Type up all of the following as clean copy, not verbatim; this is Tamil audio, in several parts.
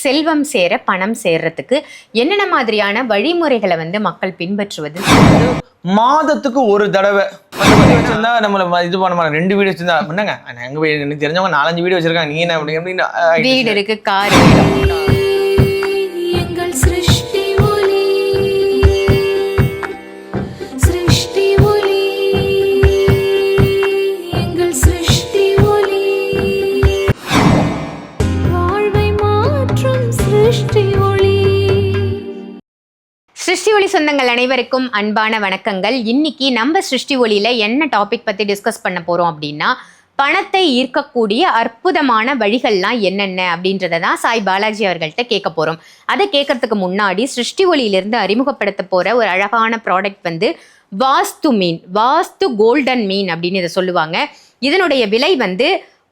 செல்வம் சேர பணம் சேர்றதுக்கு என்னென்ன மாதிரியான வழிமுறைகளை வந்து மக்கள் பின்பற்றுவது? மாதத்துக்கு ஒரு தடவை வச்சிருந்தா நம்மள இது பண்ண மாட்டாங்க. 2 வீடு வச்சிருந்தா என்னங்க எங்க எனக்கு தெரிஞ்சவங்க 4-5 வீடு வச்சிருக்காங்க, நீ என்ன அப்படின்னு வீடு இருக்கு, கார் சிருஷ்டி ஒளி சொந்தங்கள் அனைவருக்கும் அன்பான வணக்கங்கள். இன்னைக்கு நம்ம சிருஷ்டி ஒளியில என்ன டாபிக் பத்தி டிஸ்கஸ் பண்ண போறோம் அப்படின்னா, பணத்தை ஈர்க்கக்கூடிய அற்புதமான வழிகள்லாம் என்னென்ன அப்படின்றத தான் சாய் பாலாஜி அவர்கள்ட்ட கேட்க போறோம். அதை கேட்கறதுக்கு முன்னாடி சிருஷ்டி ஒளியிலிருந்து அறிமுகப்படுத்த போற ஒரு அழகான ப்ராடக்ட் வந்து வாஸ்து மீன், வாஸ்து கோல்டன் மீன் அப்படின்னு இதை சொல்லுவாங்க. இதனுடைய விலை வந்து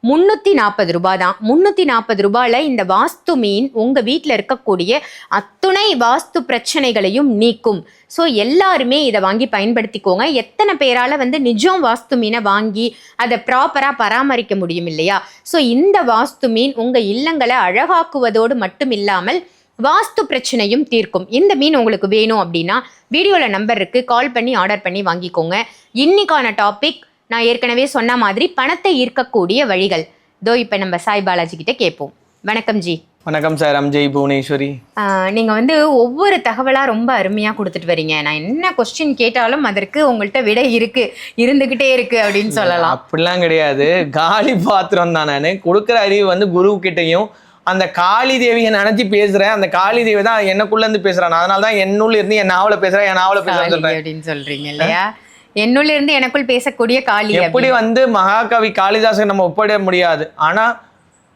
340 ரூபாய் தான். 340 ரூபாயில இந்த வாஸ்து மீன் உங்க வீட்டில் இருக்கக்கூடிய அத்துணை வாஸ்து பிரச்சனைகளையும் நீக்கும். ஸோ எல்லாருமே இதை வாங்கி பயன்படுத்திக்கோங்க. எத்தனை பேரால வந்து நிஜம் வாஸ்து மீனை வாங்கி அதை ப்ராப்பராக பராமரிக்க முடியும் இல்லையா? ஸோ இந்த வாஸ்து மீன் உங்க இல்லங்களை அழகாக்குவதோடு மட்டும் இல்லாமல் வாஸ்து பிரச்சனையும் தீர்க்கும். இந்த மீன் உங்களுக்கு வேணும் அப்படின்னா வீடியோவில் நம்பர் இருக்கு, கால் பண்ணி ஆர்டர் பண்ணி வாங்கிக்கோங்க. இன்னைக்கான டாபிக் நான் ஏற்கனவே சொன்ன மாதிரி பணத்தை ஈர்க்கக்கூடிய வழிகள். இப்போ நம்ம சாய் பாலாஜி கிட்ட கேட்போம். வணக்கம் ஜி. வணக்கம் சார். ஜெய் புவனேஸ்வரி. நீங்க வந்து ஒவ்வொரு தகவலா ரொம்ப அருமையா கொடுத்துட்டு வரீங்க. நான் என்ன கொஸ்டின் கேட்டாலும் அதற்கு உங்கள்கிட்ட விடை இருந்துகிட்டே இருக்கு அப்படின்னு சொல்லலாம். அப்படிலாம் கிடையாது, காலி பாத்திரம் தான். நான் கொடுக்குற அறிவு வந்து குரு கிட்டையும் அந்த காளி தேவியை நினைச்சு பேசுறேன். அந்த காளி தேவி தான் எனக்குள்ள இருந்து பேசுறேன். அதனால தான் என்னுள்ள இருந்து என் நாவல பேசுறேன், என் நாவல பேசுறேன் அப்படின்னு சொல்றீங்க இல்லையா? என்னுள்ள இருந்து எனக்குள் பேசக்கூடிய காளி. எப்படி வந்து மகாகவி காளிதாசன் நம்ம ஒப்பிட முடியாது, ஆனா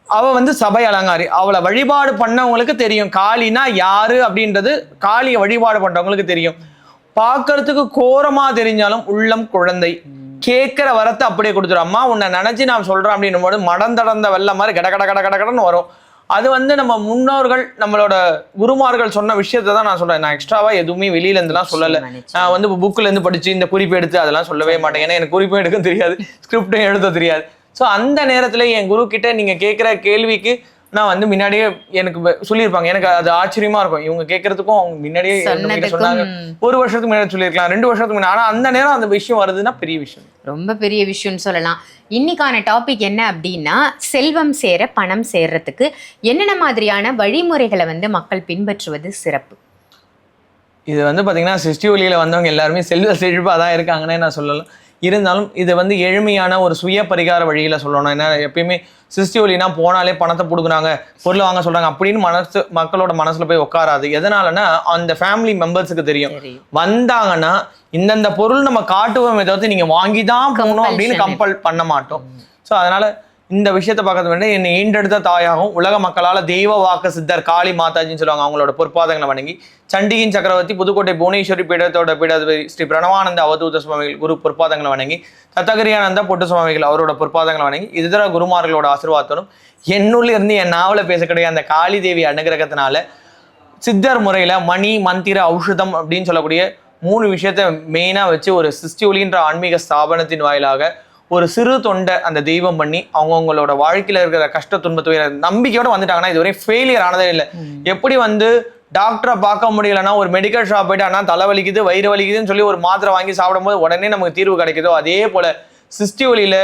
அவ வந்து சபை அலங்காரி. அவளை வழிபாடு பண்ணவங்களுக்கு தெரியும் காளினா யாரு அப்படின்றது. காளியை வழிபாடு பண்றவங்களுக்கு தெரியும். பார்க்கறதுக்கு கோரமா தெரிஞ்சாலும் உள்ளம் குழந்தை. கேட்கிற வரத்தை அப்படியே கொடுத்துரும். அம்மா உன்னை நினைச்சு நான் சொல்றேன் அப்படின்னும் போது மடந்தடந்த வெள்ள மாதிரி கட கட கட கட கடன்னு வரும். அது வந்து நம்ம முன்னோர்கள் நம்மளோட குருமார்கள் சொன்ன விஷயத்த தான் நான் சொல்றேன். நான் எக்ஸ்ட்ராவா எதுவுமே வெளியில இருந்துலாம் சொல்லலை. நான் வந்து புக்ல இருந்து படிச்சு இந்த குறிப்பு எடுத்து அதெல்லாம் சொல்லவே மாட்டேன். ஏன்னா எனக்கு குறிப்பும் எடுக்க தெரியாது, ஸ்கிரிப்டும் எழுத தெரியாது. ஸோ அந்த நேரத்துல என் குரு கிட்ட நீங்க கேட்குற கேள்விக்கு நான் வந்து முன்னாடியே எனக்கு சொல்லியிருப்பாங்க. எனக்கு அது ஆச்சரியமா இருக்கும். இவங்க கேட்கறதுக்கும் அவங்க முன்னாடியே சொன்னாங்க. 1 வருஷத்துக்கு முன்னாடி சொல்லியிருக்கலாம், 2 வருஷத்துக்கு முன்னாடி. ஆனா அந்த நேரம் அந்த விஷயம் வருதுன்னா பெரிய விஷயம், ரொம்ப பெரிய விஷயம்னு சொல்லலாம். இன்னைக்கான டாபிக் என்ன அப்படின்னா, செல்வம் சேர பணம் சேர்றதுக்கு என்னென்ன மாதிரியான வழிமுறைகளை வந்து மக்கள் பின்பற்றுவது சிறப்பு. இது வந்து பாத்தீங்கன்னா சிருஷ்டி ஒளியில வந்தவங்க எல்லாருமே செல்வ செழிப்பா தான் இருக்காங்கன்னே நான் சொல்லலாம். இருந்தாலும் இது வந்து எளிமையான ஒரு சுய பரிகார வழியில சொல்லணும். ஏன்னா எப்பயுமே சிருஷ்டி ஒளினா போனாலே பணத்தை கொடுக்குறாங்க, பொருள் வாங்க சொல்றாங்க அப்படின்னு மக்களோட மனசுல போய் உட்காராது. எதனாலன்னா அந்த ஃபேமிலி மெம்பர்ஸுக்கு தெரியும். வந்தாங்கன்னா இந்தந்த பொருள் நம்ம காட்டுவோமே தவிர்த்து நீங்க வாங்கிதான் போகணும் அப்படின்னு கம்பல் பண்ண மாட்டோம். ஸோ அதனால இந்த விஷயத்தை பார்க்கறது வேண்டாம். என்னை ஈண்டெடுத்த தாயாகவும் உலக மக்களால் தெய்வ வாக்கு சித்தர் காளி மாதாஜின்னு சொல்லுவாங்க. அவங்களோட பொற்பாதங்களை வணங்கி சண்டிகின் சக்கரவர்த்தி புதுக்கோட்டை புவனேஸ்வரி பீடத்தோட பீடாதிபதி ஸ்ரீ பிரணவானந்த அவதூத சுவாமிகள் குரு பொற்பாதங்களை வணங்கி தத்தகிரியானந்த பொட்டு சுவாமிகள் அவரோட பொற்பாதங்களை வணங்கி இதர குருமார்களோட ஆசீர்வாதத்தோடும் என்னுள்ள இருந்து என் நாவல பேசக்கூடிய அந்த காளி தேவி அனுகிரகத்தினால சித்தர் முறையில மணி மந்திர ஔஷதம் அப்படின்னு சொல்லக்கூடிய 3 விஷயத்த மெயினா வச்சு ஒரு சிருஷ்டி ஒளின்ற ஆன்மீக ஸ்தாபனத்தின் வாயிலாக ஒரு சிறு தொண்டை அந்த தெய்வம் பண்ணி அவங்கவுங்களோட வாழ்க்கையில இருக்கிற கஷ்ட துன்பத்தை நம்பிக்கையோட வந்துட்டாங்கன்னா இதுவரை ஃபெயிலியர் ஆனதே இல்லை. எப்படி வந்து டாக்டரை பார்க்க முடியலன்னா ஒரு மெடிக்கல் ஷாப் போயிட்டு ஆனால் தலை வலிக்குது வயிறு வலிக்குதுன்னு சொல்லி ஒரு மாத்திரை வாங்கி சாப்பிடும்போது உடனே நமக்கு தீர்வு கிடைக்குதோ, அதே போல சிருஷ்டி ஒளியில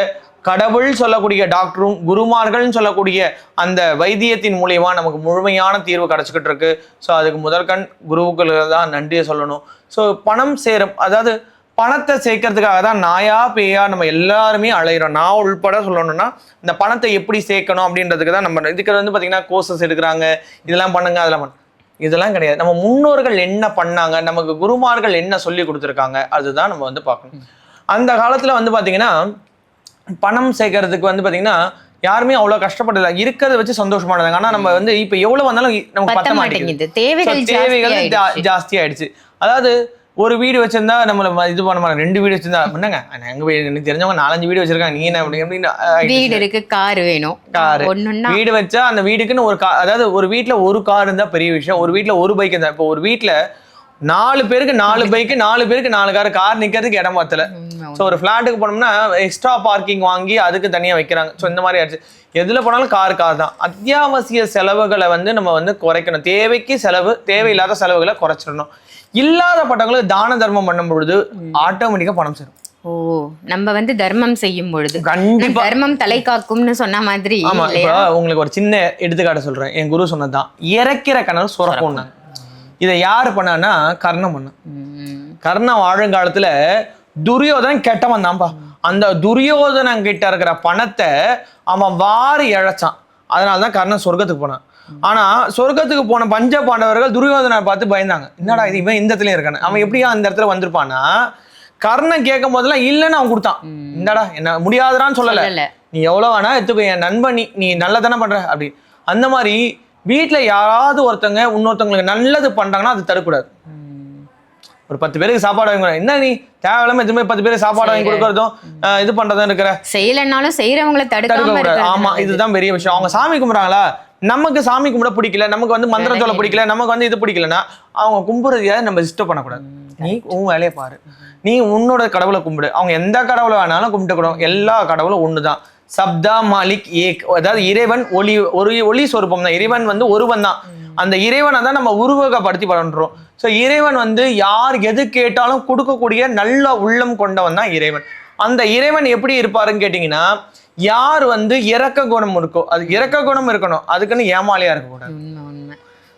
கடவுள் சொல்லக்கூடிய டாக்டரும் குருமார்கள்னு சொல்லக்கூடிய அந்த வைத்தியத்தின் மூலியமா நமக்கு முழுமையான தீர்வு கிடைச்சிக்கிட்டு இருக்கு. ஸோ அதுக்கு முதற்கண் குருவுக்களுக்கு தான் நன்றியை சொல்லணும். ஸோ பணம் சேரும், அதாவது பணத்தை சேர்க்கறதுக்காக தான் நாயா பேயா நம்ம எல்லாருமே அலைகிறோம். நான் உள்பட சொல்லணும்னா இந்த பணத்தை எப்படி சேர்க்கணும் அப்படின்றதுக்கு தான் நம்ம இதுக்கு வந்து பார்த்தீங்கன்னா கோர்சஸ் எடுக்கிறாங்க, இதெல்லாம் பண்ணுங்க அதெல்லாம் இதெல்லாம் கிடையாது. நம்ம முன்னோர்கள் என்ன பண்ணாங்க, நமக்கு குருமார்கள் என்ன சொல்லி கொடுத்துருக்காங்க, அதுதான் நம்ம வந்து பார்க்கணும். அந்த காலத்துல வந்து பார்த்தீங்கன்னா பணம் சேர்க்கறதுக்கு வந்து பார்த்தீங்கன்னா யாருமே அவ்வளோ கஷ்டப்படல, இருக்கிறத வச்சு சந்தோஷமானதாங்க. ஆனால் நம்ம வந்து இப்போ எவ்வளோ வந்தாலும் நமக்கு பத்த மாட்டேங்குது, தேவைகள் ஜாஸ்தி ஆயிடுச்சு. அதாவது ஒரு வீடு வச்சிருந்தா நம்மள இது பண்ண மாட்டாங்க. 2 வீடு வச்சிருந்தா என்னங்க எங்க எனக்கு தெரிஞ்சவங்க 4-5 வீடு வச்சிருக்காங்க, நீ என்ன அப்படின்னு. வீடு இருக்கு, கார் வேணும். கார் வீடு வச்சா அந்த வீடுக்குன்னு ஒரு கார், அதாவது ஒரு வீட்டுல ஒரு கார் இருந்தா பெரிய விஷயம், ஒரு வீட்டுல ஒரு பைக் இருந்தா. இப்போ ஒரு வீட்டுல 4 பேருக்கு 4 பைக்கு, 4 பேருக்கு 4 கார் நிக்கிறதுக்கு இடம் பத்தல. ஸோ ஒரு ஃபிளாட்டுக்கு போனோம்னா எக்ஸ்ட்ரா பார்க்கிங் வாங்கி அதுக்கு தனியா வைக்கிறாங்க. ஸோ இந்த மாதிரி ஆயிடுச்சு. எதுல போனாலும் கார் தான். அத்தியாவசிய செலவுகளை வந்து நம்ம வந்து குறைக்கணும். தேவைக்கு செலவு, தேவையில்லாத செலவுகளை குறைச்சிடணும். இல்லாத பட்டவங்களுக்கு தான தர்மம் பண்ணும் பொழுது ஆட்டோமேட்டிக்கா பணம் சேரும். ஓ, நம்ம வந்து தர்மம் செய்யும் பொழுது கண்டிப்பா தர்மம் தலை காக்கும்னு சொன்ன மாதிரி. ஆமா, இப்ப உங்களுக்கு ஒரு சின்ன எடுத்துக்காட்டு சொல்றேன். என் குரு சொன்னதுதான், இறக்கிற கணவர் சுரக்கும். இதை யாரு பண்ணான்னா கர்ணன் பண்ண. கர்ணன் வாழுங்காலத்துல துரியோதனன் கெட்டவன் தான்ப்பா. அந்த துரியோதனன் கிட்ட இருக்கிற பணத்தை அவன் வாரி இழைச்சான். அதனாலதான் கர்ணன் சொர்க்கத்துக்கு போனான். ஆனா சொர்க்கத்துக்கு போன பஞ்ச பாண்டவர்கள் துரியோதனை பார்த்து பயந்தாங்க. என்னடா இது, இவன் இந்த இடத்துல இருக்கானு, அவன் எப்படியா அந்த இடத்துல வந்திருப்பான்னா, கர்ணன் கேட்கும் போதெல்லாம் இல்லைன்னு அவன் கொடுத்தான். இந்தடா என்ன முடியாதுறான்னு சொல்லல, நீ எவ்வளவு வேணா எடுத்துக்கோ, என் நண்பன் நீ நல்லதானே பண்ற அப்படி. அந்த மாதிரி வீட்டுல யாராவது ஒருத்தவங்க இன்னொருத்தவங்களுக்கு நல்லது பண்றாங்கன்னா அது தரக்கூடாது. ஒரு 10 பேருக்கு சாப்பாடு வாங்கி, என்ன நீ தேவையில்லாம எதுவுமே 10 பேருக்கு சாப்பாடு வாங்கி கொடுக்கறதும் இது பண்றதும் இருக்கிற, செய்யலனாலும் செய்யறவங்களை தடுக்க கூடாது. ஆமா, இதுதான் பெரிய விஷயம். அவங்க சாமி கும்பிடுறாங்களா, நமக்கு சாமி கும்பிட பிடிக்கல, நமக்கு வந்து மந்திரம் சொல்ல பிடிக்கல, நமக்கு வந்து இது பிடிக்கலன்னா அவங்க கும்பிடுறதையாவது நம்ம டிஸ்டர்ப் பண்ணக்கூடாது. நீ உன் வேலையை பாரு, நீ உன்னோட கடவுளை கும்பிடு. அவங்க எந்த கடவுளை வேணாலும் கும்பிட்டுக்கணும். எல்லா கடவுளும் ஒண்ணுதான். சப்தா மாலிக் ஏக், அதாவது இறைவன் ஒளி, ஒரு ஒளி சொரூபம் தான். இறைவன் வந்து ஒருவன் தான். அந்த இறைவனை தான் நம்ம உருவகப்படுத்தி பண்றோம். ஸோ இறைவன் வந்து யார் எது கேட்டாலும் கொடுக்கக்கூடிய நல்ல உள்ளம் கொண்டவன் தான் இறைவன். அந்த இறைவன் எப்படி இருப்பாருன்னு கேட்டீங்கன்னா, யார் வந்து இறக்க குணம் இருக்கோ, அது இறக்க குணம் இருக்கணும். அதுக்குன்னு ஏமாலியா இருக்கக்கூடாது.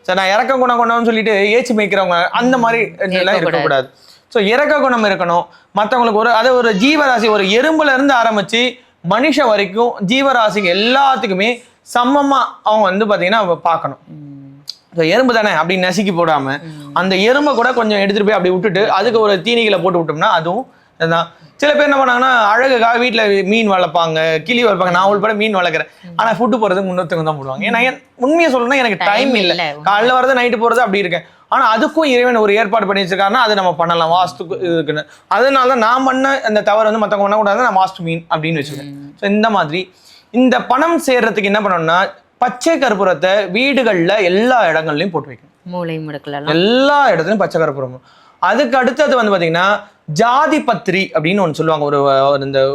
சரி, நான் இறக்க குணம் கொண்டவன்னு சொல்லிட்டு ஏச்சி மேய்க்கிறவங்க அந்த மாதிரி எல்லாம் இருக்கக்கூடாது. ஸோ இறக்க குணம் இருக்கணும். மற்றவங்களுக்கு ஒரு ஜீவராசி, ஒரு எறும்புல இருந்து ஆரம்பிச்சு மனுஷன் வரைக்கும் ஜீவராசிக்கு எல்லாத்துக்குமே சமமா அவங்க வந்து பாத்தீங்கன்னா பார்க்கணும். எறும்பு தானே அப்படின்னு நசுக்கி போடாம அந்த எறும்பை கூட கொஞ்சம் எடுத்துட்டு போய் அப்படி விட்டுட்டு அதுக்கு ஒரு தீனிகளை போட்டு விட்டோம்னா அதுவும் இதுதான். சில பேர் என்ன பண்ணாங்கன்னா, அழகுக்காக வீட்டுல மீன் வளர்ப்பாங்க, கிளி வளர்ப்பாங்க. நான் உள்பட மீன் வளர்க்குறேன், ஆனா ஃபுட்டு போறதுக்கு முன்னொருத்தவங்க தான் போடுவாங்க. ஏன்னா உண்மையை சொல்லணும்னா எனக்கு டைம் இல்லை, காலைல வரது நைட்டு போறது அப்படி இருக்கேன். ஆனா அதுக்கும் இறைவன் ஒரு ஏற்பாடு பண்ணி வச்சிருக்காருன்னா அது நம்ம பண்ணலாம், வாஸ்துக்கு இருக்குன்னு. அதனாலதான் நான் பண்ண அந்த தவறு வந்து மற்றவங்க பண்ணக்கூடாது, நான் வாஸ்து மீன் அப்படின்னு வச்சுக்கேன். ஸோ இந்த மாதிரி இந்த பணம் சேர்றதுக்கு என்ன பண்ணணும்னா, பச்சை கற்பூரத்தை வீடுகள்ல எல்லா இடங்கள்லயும் போட்டு வைக்கணும். மூளை முடுக்கல எல்லா இடத்துலயும் பச்சை கற்பூரம். அதுக்கு அடுத்தது வந்து பாத்தீங்கன்னா ஜாதி பத்திரி அப்படின்னு ஒன்று சொல்லுவாங்க.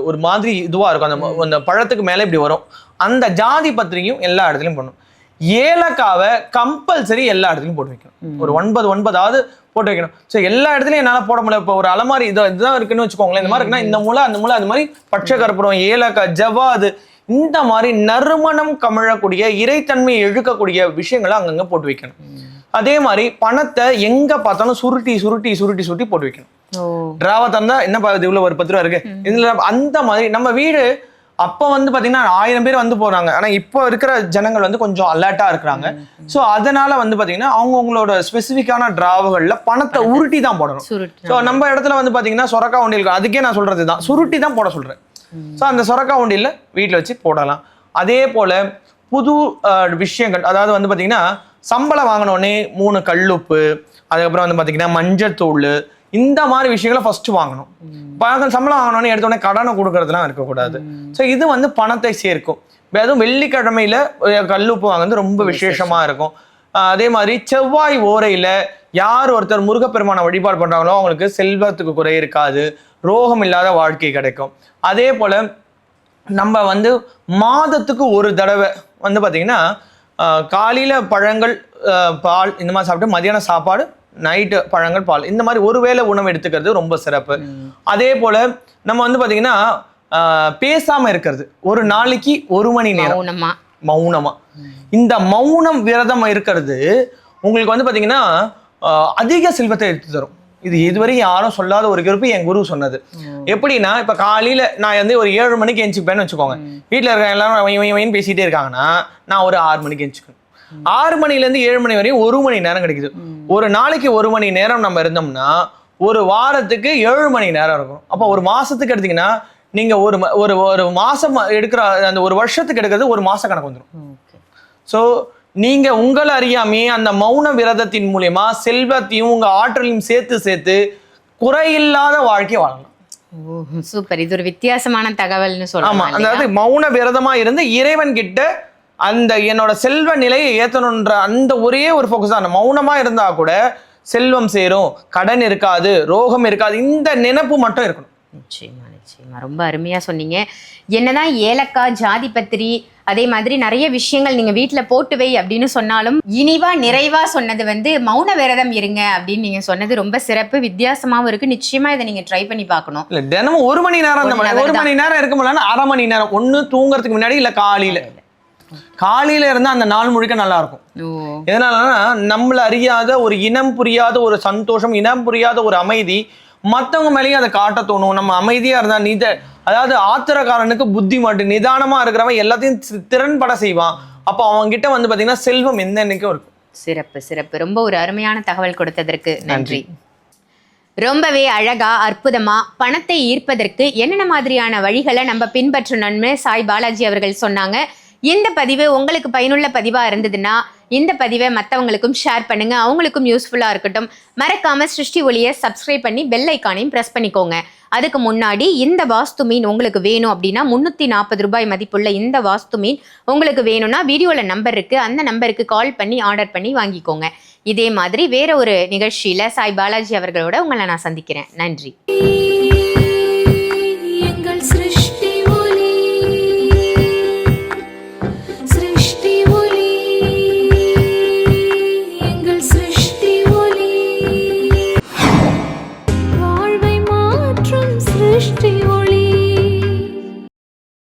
ஒரு மாதிரி இதுவா இருக்கும், அந்த பழத்துக்கு மேல இப்படி வரும். அந்த ஜாதி பத்திரியும் எல்லா இடத்துலயும் பண்ணும். ஏலக்காவை கம்பல்சரி எல்லா இடத்துலயும் போட்டு வைக்கணும். ஒரு 9 போட்டு வைக்கணும். ஸோ எல்லா இடத்துலயும் என்னால போட முடியல. இப்போ ஒரு அலமாரி இதுதான் இருக்குன்னு வச்சுக்கோங்களேன். இந்த மாதிரி இருக்குன்னா இந்த மூலை அந்த மூலை, அது மாதிரி பச்சை கற்பூரம், ஏலக்காய், ஜவ்வாது, இந்த மாதிரி நறுமணம் கமிழக்கூடிய இறைத்தன்மையை இழுக்கக்கூடிய விஷயங்களை அங்கங்க போட்டு வைக்கணும். அதே மாதிரி பணத்தை எங்க பார்த்தாலும் சுருட்டி சுருட்டி சுருட்டி சுருட்டி போட்டு வைக்கணும். டிராவா தந்தா என்ன இவ்வளவு ஒரு 10 ரூபா இருக்கு இதுல, அந்த மாதிரி நம்ம வீடு அப்ப வந்து பாத்தீங்கன்னா 1000 பேர் வந்து போறாங்க. ஆனா இப்போ இருக்கிற ஜனங்கள் வந்து கொஞ்சம் அலர்ட்டா இருக்கிறாங்க. சோ அதனால வந்து பாத்தீங்கன்னா அவங்களோட ஸ்பெசிபிக்கான டிராவுகள்ல பணத்தை உருட்டி தான் போடணும். சோ நம்ம இடத்துல வந்து பாத்தீங்கன்னா சொரக்கா உண்டியல், அதுக்கே நான் சொல்றதுதான், சுருட்டி தான் போட சொல்றேன். ஸோ அந்த சொரக்கா உண்டியில் வீட்டில் வச்சு போடலாம். அதே போல புது விஷயங்கள், அதாவது வந்து பார்த்தீங்கன்னா சம்பளம் வாங்கினோடனே 3 கல்லுப்பு, அதுக்கப்புறம் வந்து பார்த்தீங்கன்னா மஞ்சத்தூள், இந்த மாதிரி விஷயங்களை ஃபர்ஸ்ட் வாங்கணும். சம்பளம் வாங்கினோடனே எடுத்தோடனே கடனை கொடுக்கறதுலாம் இருக்கக்கூடாது. ஸோ இது வந்து பணத்தை சேர்க்கும். அதுவும் வெள்ளிக்கிழமையில கல்லுப்பு வாங்குறது ரொம்ப விசேஷமா இருக்கும். அதே மாதிரி செவ்வாய் ஓரையில யார் ஒருத்தர் முருகப்பெருமான வழிபாடு பண்றாங்களோ அவங்களுக்கு செல்வத்துக்கு குறை இருக்காது, ரோகம் இல்லாத வாழ்க்கை கிடைக்கும். அதே போல நம்ம வந்து மாதத்துக்கு ஒரு தடவை வந்து பாத்தீங்கன்னா காலையில பழங்கள், பால் இந்த மாதிரி சாப்பிட்டு, மதியானம் சாப்பாடு, நைட்டு பழங்கள், பால், இந்த மாதிரி ஒருவேளை உணவு எடுத்துக்கிறது ரொம்ப சிறப்பு. அதே போல நம்ம வந்து பாத்தீங்கன்னா பேசாம இருக்கிறது, ஒரு நாளைக்கு 1 மணி நேரம் மௌனமா. இந்த மௌனம் விரதம் இருக்கிறது உங்களுக்கு வந்து பாத்தீங்கன்னா அதிக செல்வத்தை எடுத்து தரும். இது இதுவரை யாரும் சொல்லாத ஒரு குறிப்பு என் குரு சொன்னது. எப்படின்னா, இப்ப காலையில நான் வந்து ஒரு 7 மணிக்கு எந்திரிப்பேன்னு வச்சுக்கோங்க. வீட்டுல இருக்க எல்லாரும் பேசிட்டே இருக்காங்கன்னா நான் ஒரு 6 மணிக்கு எந்திரிக்கணும். 6 மணில இருந்து 7 மணி வரையும் 1 மணி நேரம் கிடைக்குது. ஒரு நாளைக்கு 1 மணி நேரம் நம்ம இருந்தோம்னா ஒரு வாரத்துக்கு 7 மணி நேரம் இருக்கும். அப்ப ஒரு மாசத்துக்கு எடுத்தீங்கன்னா நீங்க ஒரு மாசம் எடுக்கிற அந்த ஒரு வருஷத்துக்கு எடுக்கிறது ஒரு மாச கணக்கு வந்துடும். ஸோ நீங்க உங்களை அறியாமே அந்த மௌன விரதத்தின் மூலியமா செல்வத்தையும் உங்க ஆற்றலையும் சேர்த்து குறையில்லாத வாழ்க்கை வாழலாம். சூப்பர், இது ஒரு வித்தியாசமான தகவல்னு சொல்லலாம். ஆமா, அதாவது மௌன விரதமா இருந்து இறைவன் கிட்ட அந்த என்னோட செல்வ நிலையை ஏத்தணும்ன்ற அந்த ஒரே ஒரு ஃபோக்கஸ் தான். மௌனமா இருந்தா கூட செல்வம் சேரும், கடன் இருக்காது, ரோகம் இருக்காது, இந்த நினைப்பு மட்டும் இருக்கணும். நிச்சயமா. நிச்சயமா ரொம்ப அருமையா சொன்னீங்க. என்னதான் ஏலக்காய், ஜாதி பத்திரி, அதே மாதிரி நிறைய விஷயங்கள் நீங்க வீட்டுல போட்டு வை அப்படின்னு சொன்னாலும் இனிவா நிறைவா சொன்னது வந்து மௌன விரதம் இருங்க அப்படின்னு நீங்க சொன்னது ரொம்ப சிறப்பு, வித்தியாசமாவும் இருக்கு. நிச்சயமா இதை நீங்க ட்ரை பண்ணி பார்க்கணும். இல்ல தினமும் 1 மணி நேரம் ஒரு மணி நேரம் இருக்க முடியல, அரை மணி நேரம், ஒண்ணு தூங்குறதுக்கு முன்னாடி இல்ல காலையில இருந்தா அந்த நாள் முழுக்க நல்லா இருக்கும். எதனாலன்னா நம்மள அறியாத ஒரு இனம் புரியாத ஒரு சந்தோஷம், இனம் புரியாத ஒரு அமைதி மற்றவங்க மேலேயும் அதை காட்ட தோணும். நம்ம அமைதியா இருந்தா அதாவது ஆத்திரக்காரனுக்கு புத்தி மட்டும், நிதானமா இருக்கிறவன் எல்லாத்தையும் திறன்பட செய்வான். அப்போ அவங்க கிட்ட வந்து பாத்தீங்கன்னா செல்வம் எந்த என்னைக்கும் இருக்கும். சிறப்பு சிறப்பு, ரொம்ப ஒரு அருமையான தகவல் கொடுத்ததற்கு நன்றி. ரொம்பவே அழகா அற்புதமா பணத்தை ஈர்ப்பதற்கு என்னென்ன மாதிரியான வழிகளை நம்ம பின்பற்றணும்னு சாய் பாலாஜி அவர்கள் சொன்னாங்க. இந்த பதிவு உங்களுக்கு பயனுள்ள பதிவா இருந்ததுன்னா இந்த பதிவை மற்றவங்களுக்கும் ஷேர் பண்ணுங்க, அவங்களுக்கும் யூஸ்ஃபுல்லா இருக்கட்டும். மறக்காம சிருஷ்டி ஒளியை சப்ஸ்கிரைப் பண்ணி பெல் ஐக்கானையும் பிரஸ் பண்ணிக்கோங்க. அதுக்கு முன்னாடி இந்த வாஸ்து மீன் உங்களுக்கு வேணும் அப்படின்னா 340 ரூபாய் மதிப்புள்ள இந்த வாஸ்து மீன் உங்களுக்கு வேணும்னா வீடியோல நம்பர் இருக்கு, அந்த நம்பருக்கு கால் பண்ணி ஆர்டர் பண்ணி வாங்கிக்கோங்க. இதே மாதிரி வேற ஒரு நிகழ்ச்சியில சாய் பாலாஜி அவர்களோட உங்களை நான் சந்திக்கிறேன். நன்றி.